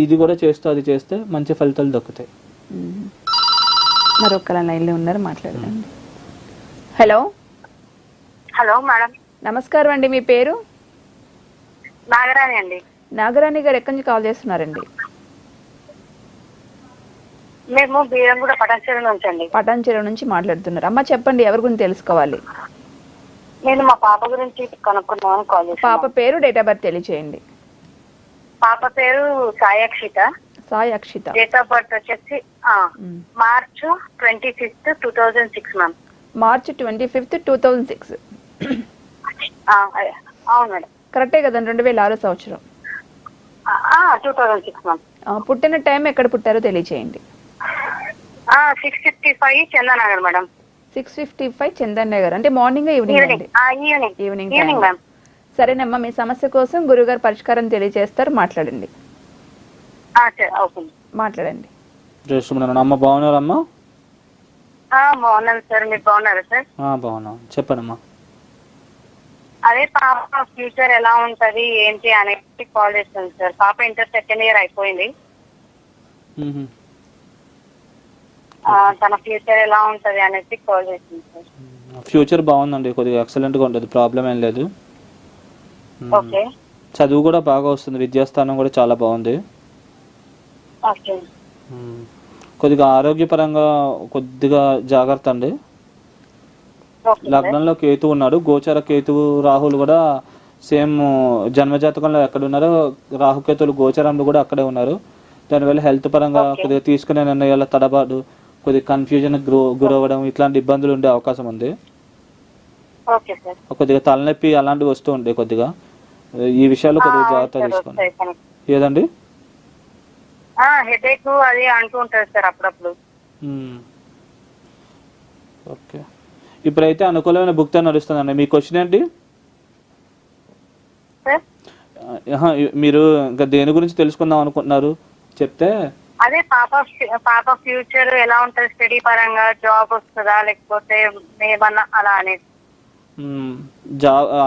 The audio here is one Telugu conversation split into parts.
ఇది కూడా చేస్తూ అది చేస్తే మంచి ఫలితాలు దక్కుతాయి. మరొక లైన్లో ఉన్నారు, మాట్లాడండి. Hello hello madam. నమస్కారం అండి, మీ పేరు? నాగరాణి అండి. నాగరాణి గారు ఎక్కడి నుంచి కాల్ చేస్తున్నారండి? మేము బీరంగూడ పటాన్చెరు నుంచి అండి. పటాన్చెరు నుంచి మాట్లాడుతున్నారు. అమ్మ చెప్పండి, ఎవరి గురించి తెలుసుకోవాలి? నేను మా పాప గురించి కనుక్కుందామని కాల్ చేశాను. పాప పేరు, డేట్ ఆఫ్ బర్త్ తెలియచేయండి. పాప పేరు Sai Akshitha. Sai Akshitha. Date of birth వచ్చేసి మార్చ్ 25, 2006 మ్యామ్. మార్చ్ 25, 2006. అవును మేడం. కరెక్టే కదండి, 2006 సంవత్సరం. 2006 మ్యామ్. పుట్టిన టైం, ఎక్కడ పుట్టారో తెలియచేయండి. 6:55 చందానగర్ మేడం. 6:55 చందన్ నగర్. అంటే మార్నింగ్ ఈవినింగ్ అండి? Evening ma'am. సరేనమ్మా, మీ సమస్య కోసం గురుగారు పరిష్కారం తెలియజేస్తారు, మాట్లాడండి. మాట్లాడండి. అమ్మ బాగున్నారమ్మా? బాగున్నాను సార్, మీరు బాగున్నారా సార్? బాగున్నా, చెప్పండమ్మా. అదే పాప ఫ్యూచర్ ఎలా ఉంటది ఏంటి అనేది కాల్ చేస్తాను సార్. పాప ఇంటర్ సెకండ్ ఇయర్ అయిపోయింది. తన ఫ్యూచర్ ఎలా ఉంటది అనేది కాల్ చేస్తుంది సార్. ఫ్యూచర్ బాగుందండి, కొద్దిగా ఎక్సలెంట్ గా ఉంటుంది, ప్రాబ్లం ఏం లేదు. ఓకే. చదువు కూడా బాగా వస్తుంది, విద్యాస్థానం కూడా చాలా బాగుంది. ఓకే. కొద్దిగా ఆరోగ్యపరంగా కొద్దిగా జాగ్రత్త అండి. లగ్నంలో కేతు ఉన్నాడు, గోచర కేతువు రాహుల్ కూడా సేమ్ జన్మజాతకంలో ఎక్కడ ఉన్నారో రాహుకేతువులు గోచరంలో కూడా అక్కడే ఉన్నారు. దానివల్ల హెల్త్ పరంగా కొద్దిగా తీసుకునే నిర్ణయాల తడబాటు, కొద్దిగా కన్ఫ్యూజన్ గురవ్వడం, ఇట్లాంటి ఇబ్బందులు ఉండే అవకాశం ఉంది. కొద్దిగా తలనొప్పి అలాంటివి వస్తూ ఉంటాయి. కొద్దిగా ఈ విషయాల్లో కొద్దిగా జాగ్రత్త తీసుకోండి. ఏదండి? హెడేక్ అది అంటూ ఉంటారు సార్ అప్పుడప్పుడు. ఓకే, ఇప్పుడైతే అనుకూలమైన భుక్తి నడుస్తుందండి. మీ క్వశ్చన్ ఏంటి? మీరు ఇంకా దేని గురించి తెలుసుకుందాం అనుకుంటున్నారు చెప్తే. అదే పాప ఫ్యూచర్ ఎలా ఉంటది, స్టడీ పరంగా జాబ్ వస్తుందా లేకపోతే ఏమన్నా అలా అనేది.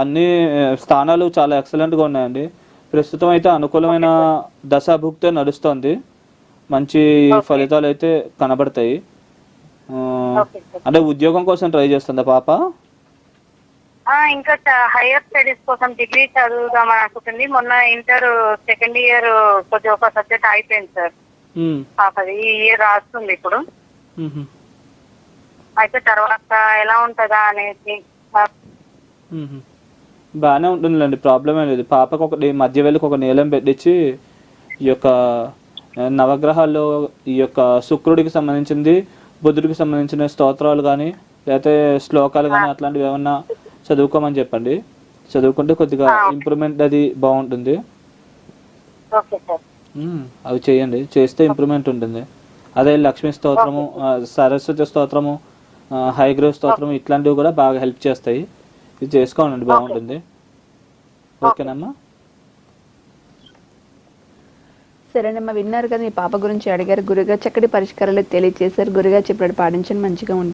అన్ని స్థానాలు చాలా ఎక్సలెంట్ గా ఉన్నాయండి. ప్రస్తుతం అయితే అనుకూలమైన దశాభుక్తే నడుస్తుంది, మంచి ఫలితాలు అయితే కనబడతాయి. అంటే ఉద్యోగం కోసం ట్రై చేస్తుందా పాప? ఇంకా హైయర్ స్టడీస్ కోసం డిగ్రీ చదువుదామని అనుకుంటుంది. మొన్న ఇంటర్ సెకండ్ ఇయర్ కొద్దిగా ఒక సబ్జెక్ట్ అయిపోయింది సార్ పాపది. ఈ ఇయర్ రాస్తుంది ఇప్పుడు. అయితే తర్వాత ఎలా ఉంటుందా అనేసి. బాగానే ఉంటుందిలేండి, ప్రాబ్లం ఏం లేదు. పాపకు ఒకటి మధ్య వేళకు ఒక నీలం పెట్టించి ఈ యొక్క నవగ్రహాల్లో ఈ యొక్క శుక్రుడికి సంబంధించింది, బుధుడికి సంబంధించిన స్తోత్రాలు కానీ లేకపోతే శ్లోకాలు కానీ అట్లాంటివి ఏమన్నా చదువుకోమని చెప్పండి. చదువుకుంటే కొద్దిగా ఇంప్రూవ్మెంట్ అది బాగుంటుంది. అవి చేయండి, చేస్తే ఇంప్రూవ్మెంట్ ఉంటుంది. అదే లక్ష్మీ స్తోత్రము, సరస్వతి స్తోత్రము, హైగ్రహ స్తోత్రము ఇట్లాంటివి కూడా బాగా హెల్ప్ చేస్తాయి. ఇది చేసుకోండి, బాగుంటుంది. ఓకేనమ్మా? సరేనమ్మా, విన్నారు కదా, మీ పాప గురించి అడిగారు. గురుగారు చక్కటి పరిష్కారాలు తెలియజేశారు. గురుగారు చెప్పాడు పాటించండి, మంచిగా ఉంటుంది.